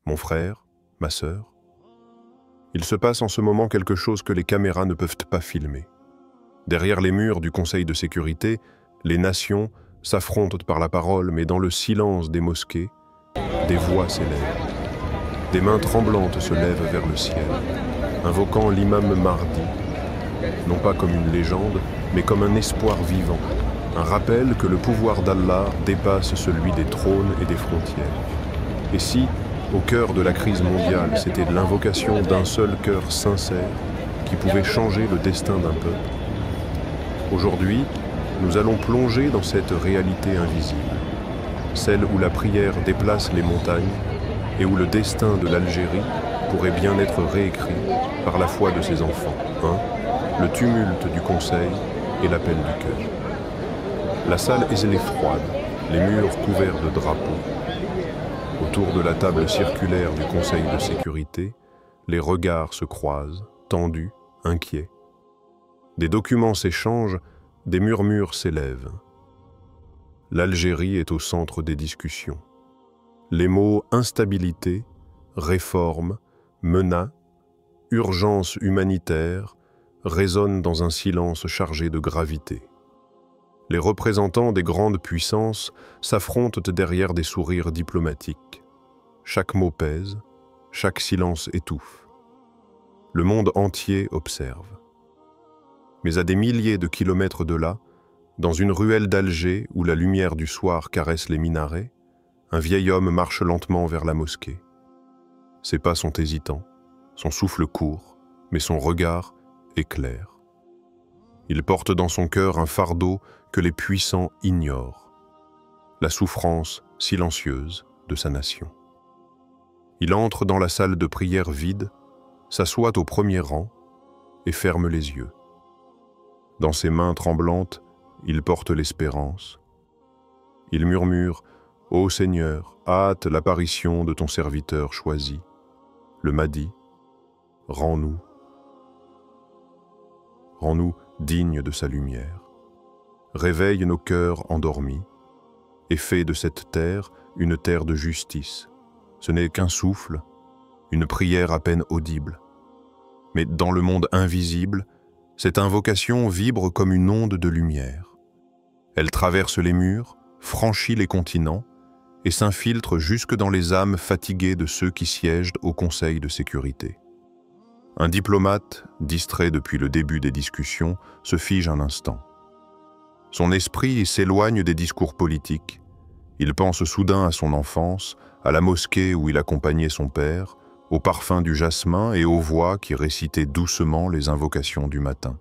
mon frère, ma sœur. Il se passe en ce moment quelque chose que les caméras ne peuvent pas filmer. Derrière les murs du Conseil de sécurité, les nations s'affrontent par la parole, mais dans le silence des mosquées, des voix s'élèvent. Des mains tremblantes se lèvent vers le ciel, invoquant l'imam Mahdi, non pas comme une légende, mais comme un espoir vivant, un rappel que le pouvoir d'Allah dépasse celui des trônes et des frontières. Et si, au cœur de la crise mondiale, c'était l'invocation d'un seul cœur sincère qui pouvait changer le destin d'un peuple, aujourd'hui, nous allons plonger dans cette réalité invisible, celle où la prière déplace les montagnes et où le destin de l'Algérie pourrait bien être réécrit par la foi de ses enfants. Le tumulte du conseil et l'appel du cœur. La salle est froide, les murs couverts de drapeaux. Autour de la table circulaire du Conseil de sécurité, les regards se croisent, tendus, inquiets. Des documents s'échangent, des murmures s'élèvent. L'Algérie est au centre des discussions. Les mots instabilité, réforme, menace, urgence humanitaire résonnent dans un silence chargé de gravité. Les représentants des grandes puissances s'affrontent derrière des sourires diplomatiques. Chaque mot pèse, chaque silence étouffe. Le monde entier observe. Mais à des milliers de kilomètres de là, dans une ruelle d'Alger où la lumière du soir caresse les minarets, un vieil homme marche lentement vers la mosquée. Ses pas sont hésitants, son souffle court, mais son regard est clair. Il porte dans son cœur un fardeau que les puissants ignorent, la souffrance silencieuse de sa nation. Il entre dans la salle de prière vide, s'assoit au premier rang et ferme les yeux. Dans ses mains tremblantes, il porte l'espérance. Il murmure « Ô Seigneur, hâte l'apparition de ton serviteur choisi, le Mahdi, rends-nous dignes de sa lumière. Réveille nos cœurs endormis et fais de cette terre une terre de justice. Ce n'est qu'un souffle, une prière à peine audible. Mais dans le monde invisible, cette invocation vibre comme une onde de lumière. Elle traverse les murs, franchit les continents et s'infiltre jusque dans les âmes fatiguées de ceux qui siègent au Conseil de sécurité. Un diplomate, distrait depuis le début des discussions, se fige un instant. Son esprit s'éloigne des discours politiques. Il pense soudain à son enfance, à la mosquée où il accompagnait son père, au parfum du jasmin et aux voix qui récitaient doucement les invocations du matin.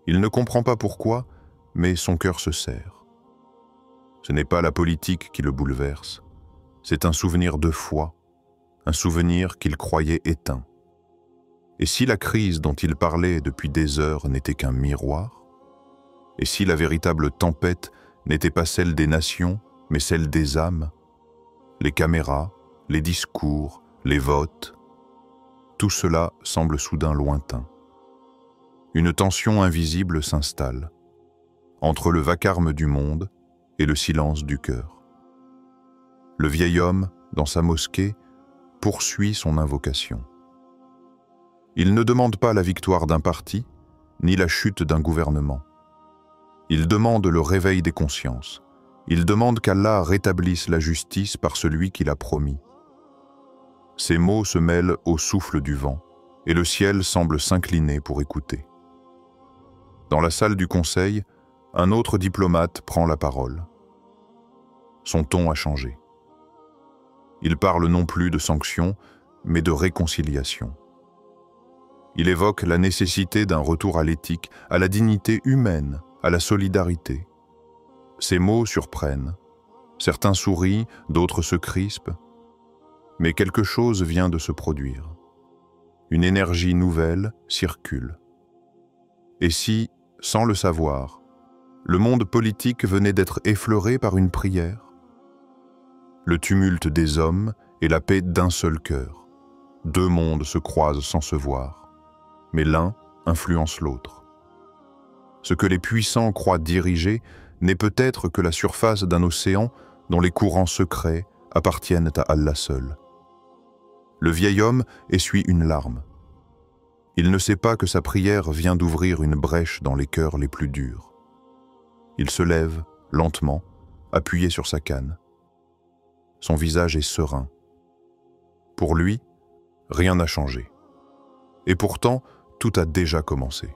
Il ne comprend pas pourquoi, mais son cœur se serre. Ce n'est pas la politique qui le bouleverse, c'est un souvenir de foi, un souvenir qu'il croyait éteint. Et si la crise dont il parlait depuis des heures n'était qu'un miroir? Et si la véritable tempête n'était pas celle des nations, mais celle des âmes? Les caméras, les discours, les votes, tout cela semble soudain lointain. Une tension invisible s'installe, entre le vacarme du monde et le silence du cœur. Le vieil homme, dans sa mosquée, poursuit son invocation. Il ne demande pas la victoire d'un parti, ni la chute d'un gouvernement. Il demande le réveil des consciences. Il demande qu'Allah rétablisse la justice par celui qu'il a promis. Ces mots se mêlent au souffle du vent, et le ciel semble s'incliner pour écouter. Dans la salle du conseil, un autre diplomate prend la parole. Son ton a changé. Il parle non plus de sanctions, mais de réconciliation. Il évoque la nécessité d'un retour à l'éthique, à la dignité humaine, à la solidarité. Ces mots surprennent. Certains sourient, d'autres se crispent. Mais quelque chose vient de se produire. Une énergie nouvelle circule. Et si, sans le savoir, le monde politique venait d'être effleuré par une prière? Le tumulte des hommes et la paix d'un seul cœur. Deux mondes se croisent sans se voir. Mais l'un influence l'autre. Ce que les puissants croient diriger n'est peut-être que la surface d'un océan dont les courants secrets appartiennent à Allah seul. Le vieil homme essuie une larme. Il ne sait pas que sa prière vient d'ouvrir une brèche dans les cœurs les plus durs. Il se lève, lentement, appuyé sur sa canne. Son visage est serein. Pour lui, rien n'a changé. Et pourtant, tout a déjà commencé.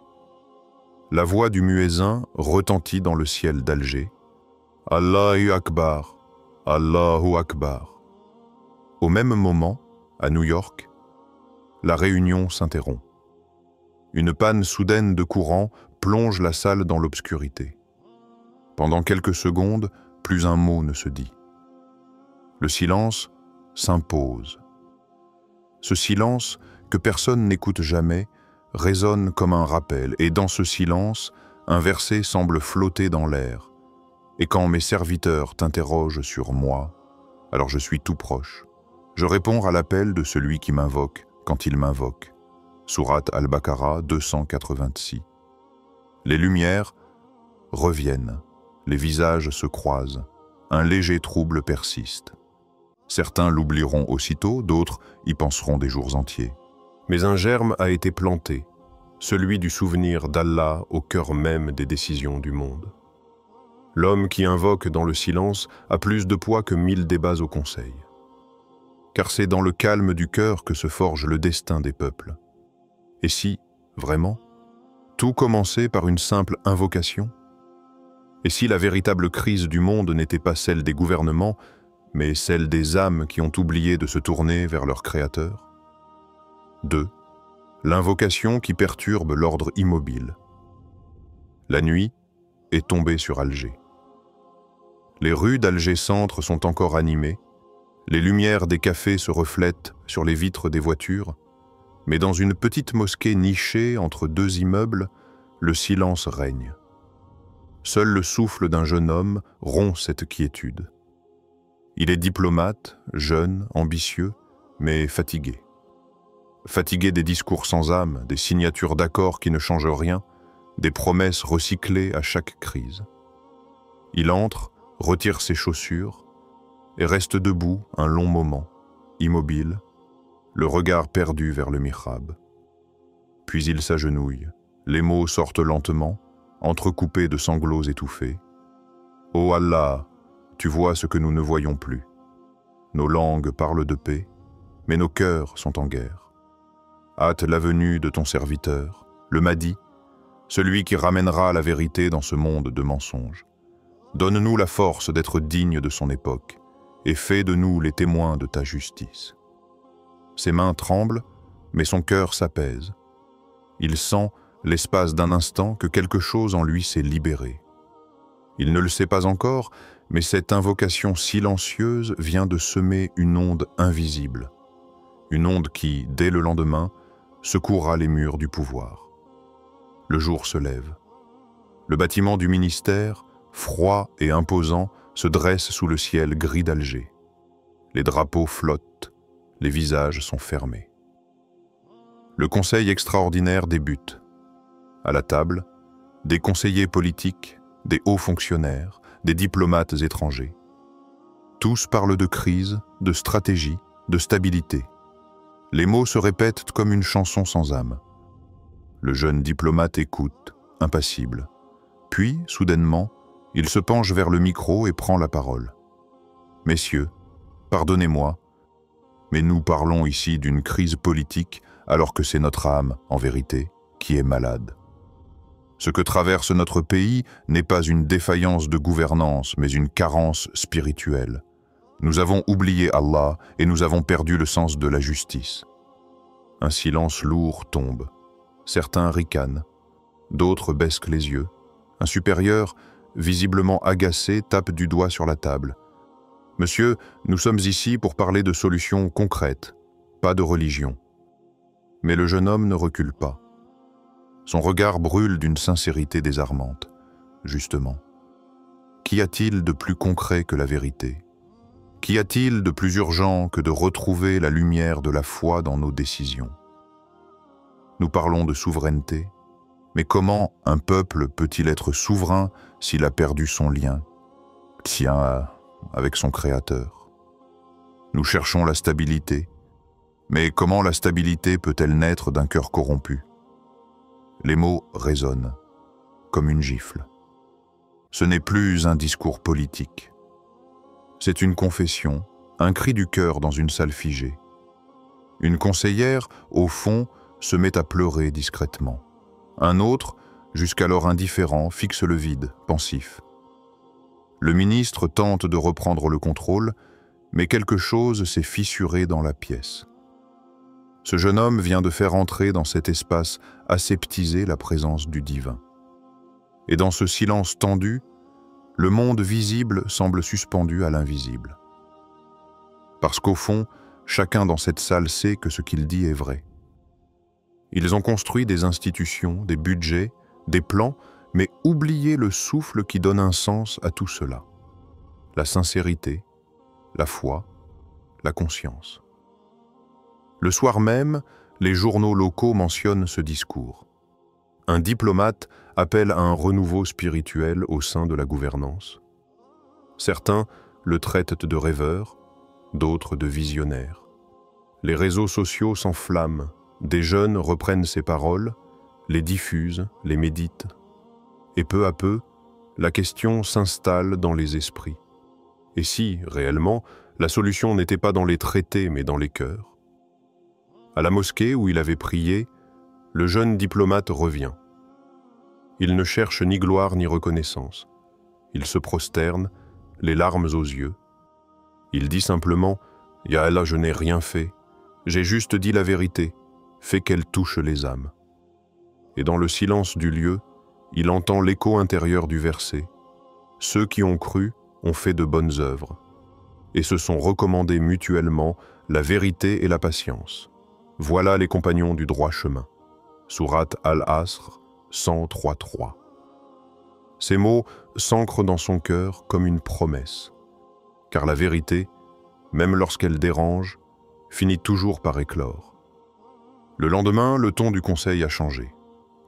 La voix du muezzin retentit dans le ciel d'Alger. « Allahu Akbar, Allahu Akbar ». Au même moment, à New York, la réunion s'interrompt. Une panne soudaine de courant plonge la salle dans l'obscurité. Pendant quelques secondes, plus un mot ne se dit. Le silence s'impose. Ce silence, que personne n'écoute jamais, résonne comme un rappel, et dans ce silence, un verset semble flotter dans l'air. Et quand mes serviteurs t'interrogent sur moi, alors je suis tout proche. Je réponds à l'appel de celui qui m'invoque quand il m'invoque. Sourate Al-Baqarah 286. Les lumières reviennent, les visages se croisent, un léger trouble persiste. Certains l'oublieront aussitôt, d'autres y penseront des jours entiers. Mais un germe a été planté, celui du souvenir d'Allah au cœur même des décisions du monde. L'homme qui invoque dans le silence a plus de poids que 1000 débats au conseil. Car c'est dans le calme du cœur que se forge le destin des peuples. Et si, vraiment, tout commençait par une simple invocation? Et si la véritable crise du monde n'était pas celle des gouvernements, mais celle des âmes qui ont oublié de se tourner vers leur Créateur? 2. L'invocation qui perturbe l'ordre immobile. La nuit est tombée sur Alger. Les rues d'Alger-Centre sont encore animées, les lumières des cafés se reflètent sur les vitres des voitures, mais dans une petite mosquée nichée entre deux immeubles, le silence règne. Seul le souffle d'un jeune homme rompt cette quiétude. Il est diplomate, jeune, ambitieux, mais fatigué. Fatigué des discours sans âme, des signatures d'accords qui ne changent rien, des promesses recyclées à chaque crise. Il entre, retire ses chaussures et reste debout un long moment, immobile, le regard perdu vers le mihrab. Puis il s'agenouille, les mots sortent lentement, entrecoupés de sanglots étouffés. « Ô Allah, tu vois ce que nous ne voyons plus. Nos langues parlent de paix, mais nos cœurs sont en guerre. Hâte la venue de ton serviteur, le Mahdi, celui qui ramènera la vérité dans ce monde de mensonges. Donne-nous la force d'être dignes de son époque, et fais de nous les témoins de ta justice. » Ses mains tremblent, mais son cœur s'apaise. Il sent, l'espace d'un instant, que quelque chose en lui s'est libéré. Il ne le sait pas encore, mais cette invocation silencieuse vient de semer une onde invisible. Une onde qui, dès le lendemain, secouera les murs du pouvoir. Le jour se lève. Le bâtiment du ministère, froid et imposant, se dresse sous le ciel gris d'Alger. Les drapeaux flottent, les visages sont fermés. Le conseil extraordinaire débute. À la table, des conseillers politiques, des hauts fonctionnaires, des diplomates étrangers. Tous parlent de crise, de stratégie, de stabilité. Les mots se répètent comme une chanson sans âme. Le jeune diplomate écoute, impassible. Puis, soudainement, il se penche vers le micro et prend la parole. « Messieurs, pardonnez-moi, mais nous parlons ici d'une crise politique alors que c'est notre âme, en vérité, qui est malade. Ce que traverse notre pays n'est pas une défaillance de gouvernance, mais une carence spirituelle. Nous avons oublié Allah et nous avons perdu le sens de la justice. » Un silence lourd tombe. Certains ricanent, d'autres baissent les yeux. Un supérieur, visiblement agacé, tape du doigt sur la table. « Monsieur, nous sommes ici pour parler de solutions concrètes, pas de religion. » Mais le jeune homme ne recule pas. Son regard brûle d'une sincérité désarmante. Justement, qu'y a-t-il de plus concret que la vérité? Qu'y a-t-il de plus urgent que de retrouver la lumière de la foi dans nos décisions? Nous parlons de souveraineté, mais comment un peuple peut-il être souverain s'il a perdu son lien avec son Créateur? Nous cherchons la stabilité, Mais comment la stabilité peut-elle naître d'un cœur corrompu? Les mots résonnent, comme une gifle. Ce n'est plus un discours politique. C'est une confession, un cri du cœur dans une salle figée. Une conseillère, au fond, se met à pleurer discrètement. Un autre, jusqu'alors indifférent, fixe le vide, pensif. Le ministre tente de reprendre le contrôle, mais quelque chose s'est fissuré dans la pièce. Ce jeune homme vient de faire entrer dans cet espace aseptisé la présence du divin. Et dans ce silence tendu, le monde visible semble suspendu à l'invisible. Parce qu'au fond, chacun dans cette salle sait que ce qu'il dit est vrai. Ils ont construit des institutions, des budgets, des plans, mais oublié le souffle qui donne un sens à tout cela. La sincérité, la foi, la conscience. Le soir même, les journaux locaux mentionnent ce discours. Un diplomate appelle à un renouveau spirituel au sein de la gouvernance. Certains le traitent de rêveur, d'autres de visionnaire. Les réseaux sociaux s'enflamment, des jeunes reprennent ces paroles, les diffusent, les méditent. Et peu à peu, la question s'installe dans les esprits. Et si, réellement, la solution n'était pas dans les traités mais dans les cœurs? À la mosquée où il avait prié, le jeune diplomate revient. Il ne cherche ni gloire ni reconnaissance. Il se prosterne, les larmes aux yeux. Il dit simplement « Ya Allah, je n'ai rien fait. J'ai juste dit la vérité. Fais qu'elle touche les âmes. » Et dans le silence du lieu, il entend l'écho intérieur du verset. Ceux qui ont cru ont fait de bonnes œuvres et se sont recommandés mutuellement la vérité et la patience. Voilà les compagnons du droit chemin. Sourate Al-Asr 103.3. Ces mots s'ancrent dans son cœur comme une promesse, car la vérité, même lorsqu'elle dérange, finit toujours par éclore. Le lendemain, le ton du conseil a changé.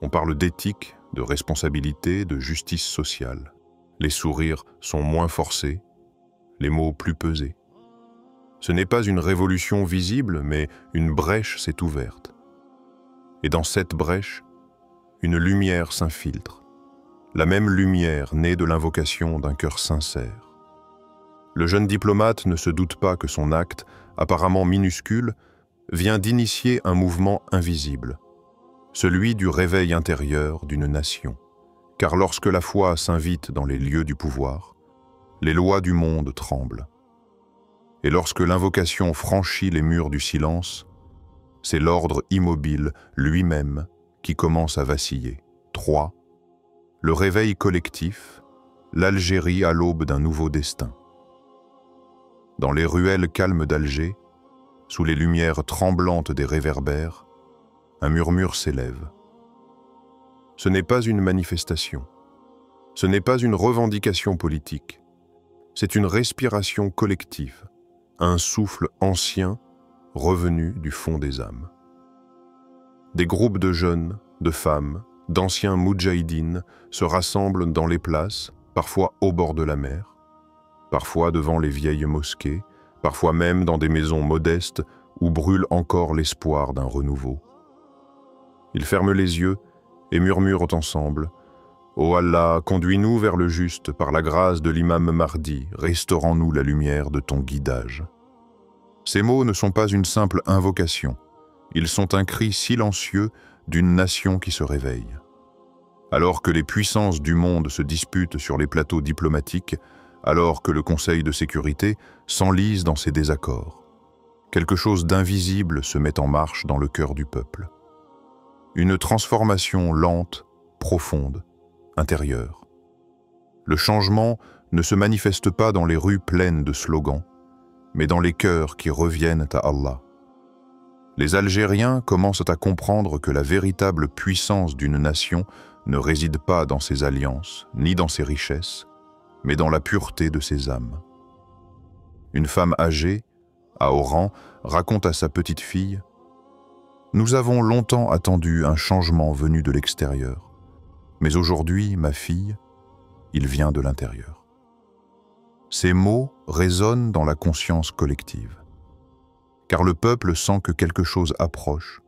On parle d'éthique, de responsabilité, de justice sociale. Les sourires sont moins forcés, les mots plus pesés. Ce n'est pas une révolution visible, mais une brèche s'est ouverte. Et dans cette brèche, une lumière s'infiltre. La même lumière née de l'invocation d'un cœur sincère. Le jeune diplomate ne se doute pas que son acte, apparemment minuscule, vient d'initier un mouvement invisible, celui du réveil intérieur d'une nation. Car lorsque la foi s'invite dans les lieux du pouvoir, les lois du monde tremblent. Et lorsque l'invocation franchit les murs du silence, c'est l'ordre immobile lui-même qui commence à vaciller. 3. Le réveil collectif, l'Algérie à l'aube d'un nouveau destin. Dans les ruelles calmes d'Alger, sous les lumières tremblantes des réverbères, un murmure s'élève. Ce n'est pas une manifestation, ce n'est pas une revendication politique, c'est une respiration collective, un souffle ancien revenu du fond des âmes. Des groupes de jeunes, de femmes, d'anciens moudjahidines se rassemblent dans les places, parfois au bord de la mer, parfois devant les vieilles mosquées, parfois même dans des maisons modestes où brûle encore l'espoir d'un renouveau. Ils ferment les yeux et murmurent ensemble « Ô Allah, conduis-nous vers le juste par la grâce de l'imam Mahdi, restaurant-nous la lumière de ton guidage. » Ces mots ne sont pas une simple invocation, ils sont un cri silencieux d'une nation qui se réveille. Alors que les puissances du monde se disputent sur les plateaux diplomatiques, alors que le Conseil de sécurité s'enlise dans ses désaccords, quelque chose d'invisible se met en marche dans le cœur du peuple. Une transformation lente, profonde, intérieure. Le changement ne se manifeste pas dans les rues pleines de slogans, mais dans les cœurs qui reviennent à Allah. Les Algériens commencent à comprendre que la véritable puissance d'une nation ne réside pas dans ses alliances, ni dans ses richesses, mais dans la pureté de ses âmes. Une femme âgée, à Oran, raconte à sa petite fille « Nous avons longtemps attendu un changement venu de l'extérieur, mais aujourd'hui, ma fille, il vient de l'intérieur. » Ces mots résonnent dans la conscience collective. car le peuple sent que quelque chose approche,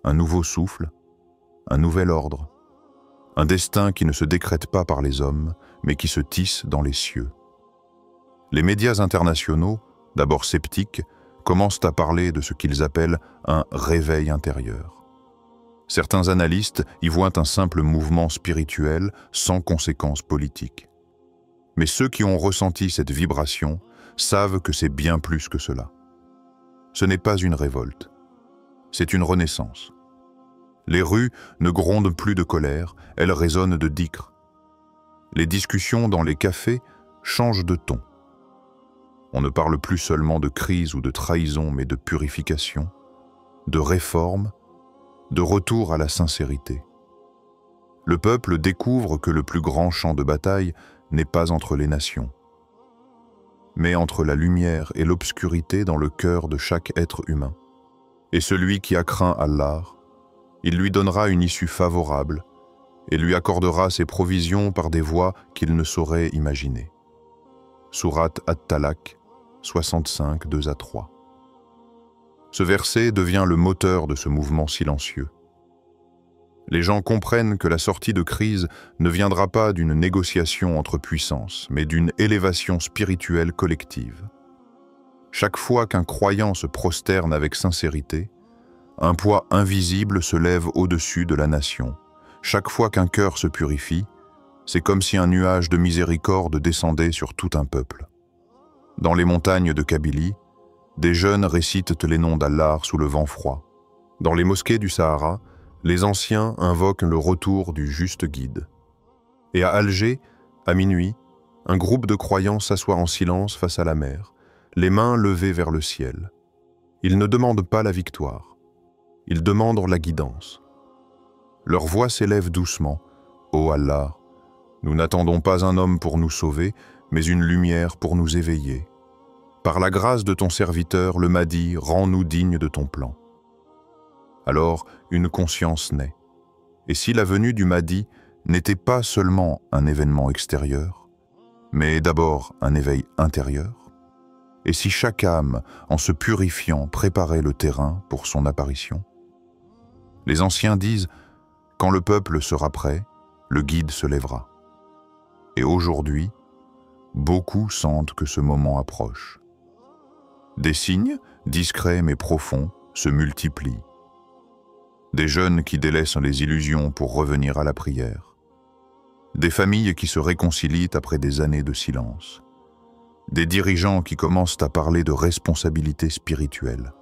un nouveau souffle, un nouvel ordre, un destin qui ne se décrète pas par les hommes, mais qui se tisse dans les cieux. Les médias internationaux, d'abord sceptiques, commencent à parler de ce qu'ils appellent un réveil intérieur. Certains analystes y voient un simple mouvement spirituel sans conséquences politiques. Mais ceux qui ont ressenti cette vibration savent que c'est bien plus que cela. Ce n'est pas une révolte, c'est une renaissance. Les rues ne grondent plus de colère, elles résonnent de dhikr. Les discussions dans les cafés changent de ton. On ne parle plus seulement de crise ou de trahison, mais de purification, de réforme, de retour à la sincérité. Le peuple découvre que le plus grand champ de bataille n'est pas entre les nations, mais entre la lumière et l'obscurité dans le cœur de chaque être humain. Et celui qui a craint Allah, il lui donnera une issue favorable et lui accordera ses provisions par des voies qu'il ne saurait imaginer. Sourate At-Talaq, 65, 2-3. Ce verset devient le moteur de ce mouvement silencieux. Les gens comprennent que la sortie de crise ne viendra pas d'une négociation entre puissances, mais d'une élévation spirituelle collective. Chaque fois qu'un croyant se prosterne avec sincérité, un poids invisible se lève au-dessus de la nation. Chaque fois qu'un cœur se purifie, c'est comme si un nuage de miséricorde descendait sur tout un peuple. Dans les montagnes de Kabylie, des jeunes récitent les noms d'Allah sous le vent froid. Dans les mosquées du Sahara, les anciens invoquent le retour du juste guide. Et à Alger, à minuit, un groupe de croyants s'assoit en silence face à la mer, les mains levées vers le ciel. Ils ne demandent pas la victoire, ils demandent la guidance. Leur voix s'élève doucement. « Ô Allah, nous n'attendons pas un homme pour nous sauver, mais une lumière pour nous éveiller. Par la grâce de ton serviteur, le Mahdi, rends-nous dignes de ton plan. » Alors, une conscience naît. Et si la venue du Mahdi n'était pas seulement un événement extérieur, mais d'abord un éveil intérieur? Et si chaque âme, en se purifiant, préparait le terrain pour son apparition? Les anciens disent, quand le peuple sera prêt, le guide se lèvera. Et aujourd'hui, beaucoup sentent que ce moment approche. Des signes, discrets mais profonds, se multiplient. Des jeunes qui délaissent les illusions pour revenir à la prière. Des familles qui se réconcilient après des années de silence. Des dirigeants qui commencent à parler de responsabilité spirituelle.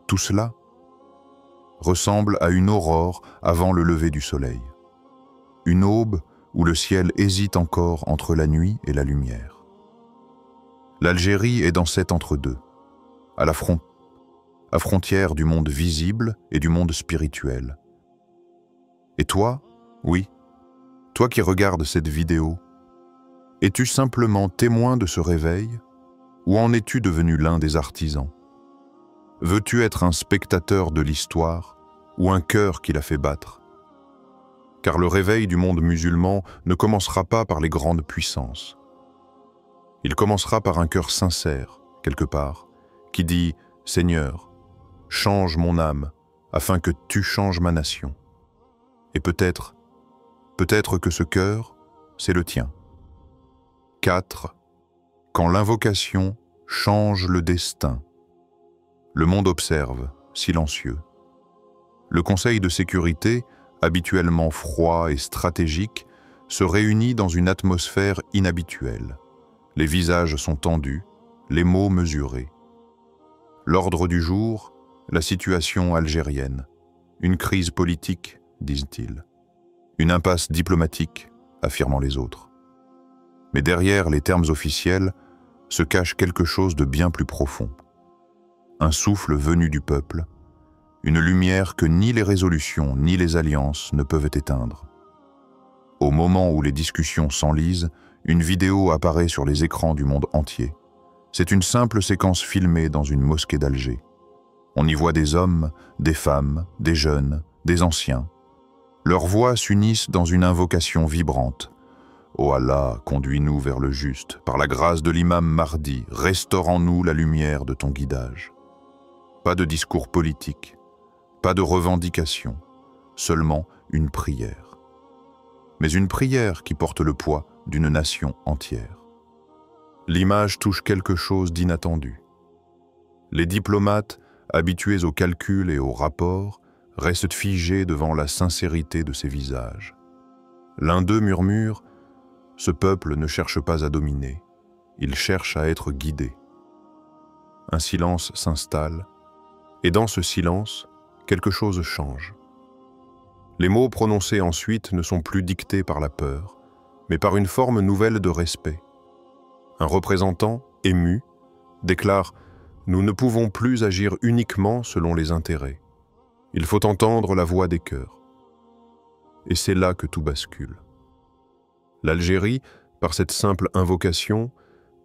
Tout cela ressemble à une aurore avant le lever du soleil. Une aube où le ciel hésite encore entre la nuit et la lumière. L'Algérie est dans cet entre-deux, à la frontière du monde visible et du monde spirituel. Et toi, oui, toi qui regardes cette vidéo, es-tu simplement témoin de ce réveil ou en es-tu devenu l'un des artisans? Veux-tu être un spectateur de l'histoire ou un cœur qui la fait battre? Car le réveil du monde musulman ne commencera pas par les grandes puissances. Il commencera par un cœur sincère, quelque part, qui dit « Seigneur, change mon âme, afin que tu changes ma nation. » Et peut-être que ce cœur, c'est le tien. 4. Quand l'invocation change le destin. Le monde observe, silencieux. Le Conseil de sécurité, habituellement froid et stratégique, se réunit dans une atmosphère inhabituelle. Les visages sont tendus, les mots mesurés. L'ordre du jour, la situation algérienne. Une crise politique, disent-ils. Une impasse diplomatique, affirmant les autres. Mais derrière les termes officiels se cache quelque chose de bien plus profond. Un souffle venu du peuple, une lumière que ni les résolutions ni les alliances ne peuvent éteindre. Au moment où les discussions s'enlisent, une vidéo apparaît sur les écrans du monde entier. C'est une simple séquence filmée dans une mosquée d'Alger. On y voit des hommes, des femmes, des jeunes, des anciens. Leurs voix s'unissent dans une invocation vibrante. « Ô Allah, conduis-nous vers le juste, par la grâce de l'imam Mahdi, restaurant-nous la lumière de ton guidage. » Pas de discours politique, pas de revendication, seulement une prière. Mais une prière qui porte le poids d'une nation entière. L'image touche quelque chose d'inattendu. Les diplomates, habitués au calcul et au rapport, restent figés devant la sincérité de ces visages. L'un d'eux murmure « Ce peuple ne cherche pas à dominer, il cherche à être guidé ». Un silence s'installe, et dans ce silence, quelque chose change. Les mots prononcés ensuite ne sont plus dictés par la peur, mais par une forme nouvelle de respect. Un représentant, ému, déclare « Nous ne pouvons plus agir uniquement selon les intérêts. Il faut entendre la voix des cœurs. » Et c'est là que tout bascule. L'Algérie, par cette simple invocation,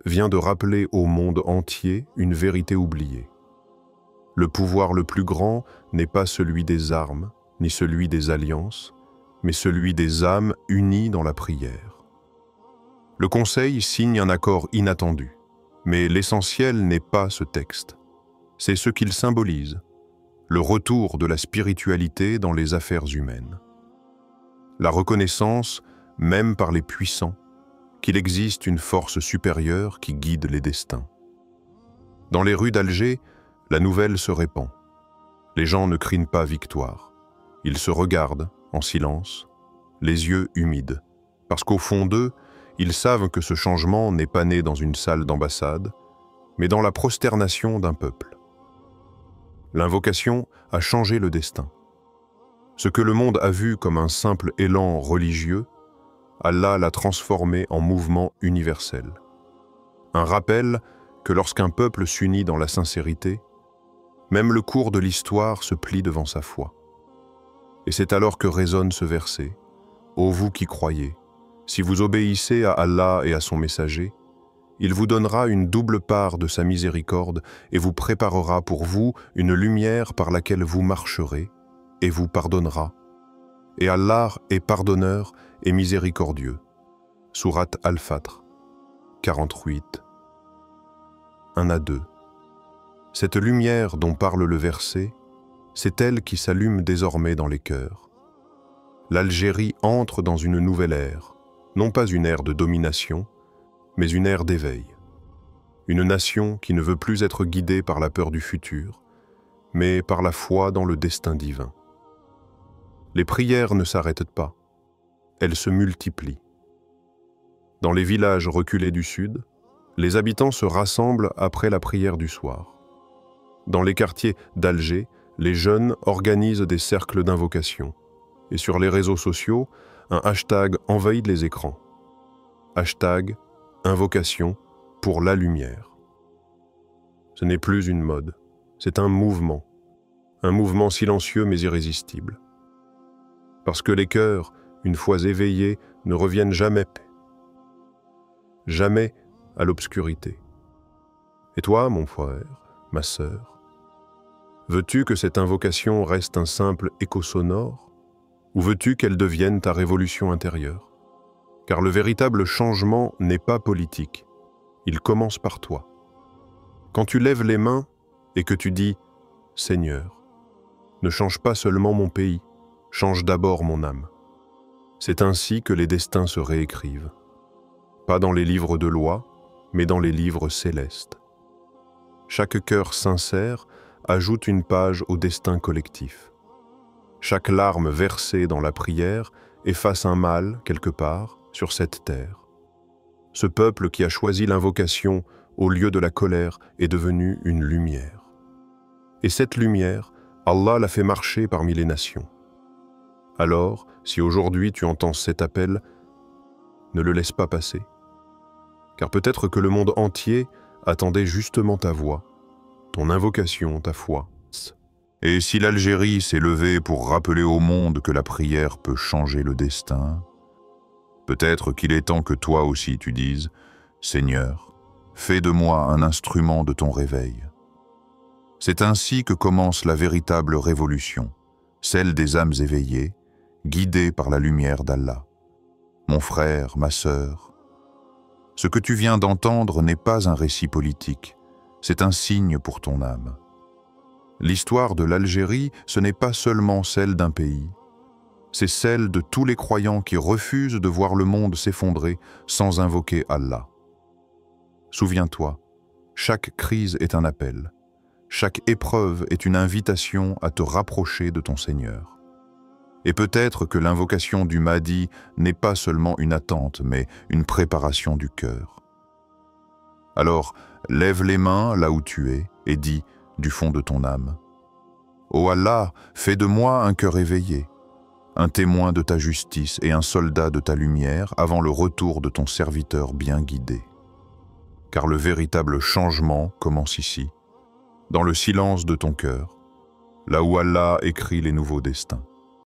vient de rappeler au monde entier une vérité oubliée. Le pouvoir le plus grand n'est pas celui des armes, ni celui des alliances, mais celui des âmes unies dans la prière. Le Conseil signe un accord inattendu, mais l'essentiel n'est pas ce texte. C'est ce qu'il symbolise, le retour de la spiritualité dans les affaires humaines. La reconnaissance, même par les puissants, qu'il existe une force supérieure qui guide les destins. Dans les rues d'Alger, la nouvelle se répand. Les gens ne crient pas victoire. Ils se regardent, en silence, les yeux humides, parce qu'au fond d'eux, ils savent que ce changement n'est pas né dans une salle d'ambassade, mais dans la prosternation d'un peuple. L'invocation a changé le destin. Ce que le monde a vu comme un simple élan religieux, Allah l'a transformé en mouvement universel. Un rappel que lorsqu'un peuple s'unit dans la sincérité, même le cours de l'histoire se plie devant sa foi. Et c'est alors que résonne ce verset « Ô vous qui croyez, si vous obéissez à Allah et à son messager, il vous donnera une double part de sa miséricorde et vous préparera pour vous une lumière par laquelle vous marcherez et vous pardonnera. Et Allah est pardonneur et miséricordieux. » Sourate Al-Fatr, 48, 1 à 2. Cette lumière dont parle le verset, c'est elle qui s'allume désormais dans les cœurs. L'Algérie entre dans une nouvelle ère, non pas une ère de domination, mais une ère d'éveil. Une nation qui ne veut plus être guidée par la peur du futur, mais par la foi dans le destin divin. Les prières ne s'arrêtent pas, elles se multiplient. Dans les villages reculés du sud, les habitants se rassemblent après la prière du soir. Dans les quartiers d'Alger, les jeunes organisent des cercles d'invocation. Et sur les réseaux sociaux, un hashtag envahit les écrans. Hashtag invocation pour la lumière. Ce n'est plus une mode, c'est un mouvement silencieux mais irrésistible. Parce que les cœurs, une fois éveillés, ne reviennent jamais à l'obscurité. Et toi, mon frère, ma sœur, veux-tu que cette invocation reste un simple écho sonore, ou veux-tu qu'elle devienne ta révolution intérieure? Car le véritable changement n'est pas politique, il commence par toi. Quand tu lèves les mains et que tu dis « Seigneur, ne change pas seulement mon pays, change d'abord mon âme », c'est ainsi que les destins se réécrivent. Pas dans les livres de loi, mais dans les livres célestes. Chaque cœur sincère ajoute une page au destin collectif. Chaque larme versée dans la prière efface un mal, quelque part, sur cette terre. Ce peuple qui a choisi l'invocation au lieu de la colère est devenu une lumière. Et cette lumière, Allah l'a fait marcher parmi les nations. Alors, si aujourd'hui tu entends cet appel, ne le laisse pas passer. Car peut-être que le monde entier attendait justement ta voix, ton invocation, ta foi. Et si l'Algérie s'est levée pour rappeler au monde que la prière peut changer le destin, peut-être qu'il est temps que toi aussi tu dises « Seigneur, fais de moi un instrument de ton réveil ». C'est ainsi que commence la véritable révolution, celle des âmes éveillées, guidées par la lumière d'Allah. Mon frère, ma sœur, ce que tu viens d'entendre n'est pas un récit politique, c'est un signe pour ton âme. L'histoire de l'Algérie, ce n'est pas seulement celle d'un pays, c'est celle de tous les croyants qui refusent de voir le monde s'effondrer sans invoquer Allah. Souviens-toi, chaque crise est un appel, chaque épreuve est une invitation à te rapprocher de ton Seigneur. Et peut-être que l'invocation du Mahdi n'est pas seulement une attente, mais une préparation du cœur. Alors, lève les mains là où tu es et dis, du fond de ton âme, « Ô Allah, fais de moi un cœur éveillé, un témoin de ta justice et un soldat de ta lumière avant le retour de ton serviteur bien guidé. » Car le véritable changement commence ici, dans le silence de ton cœur, là où Allah écrit les nouveaux destins.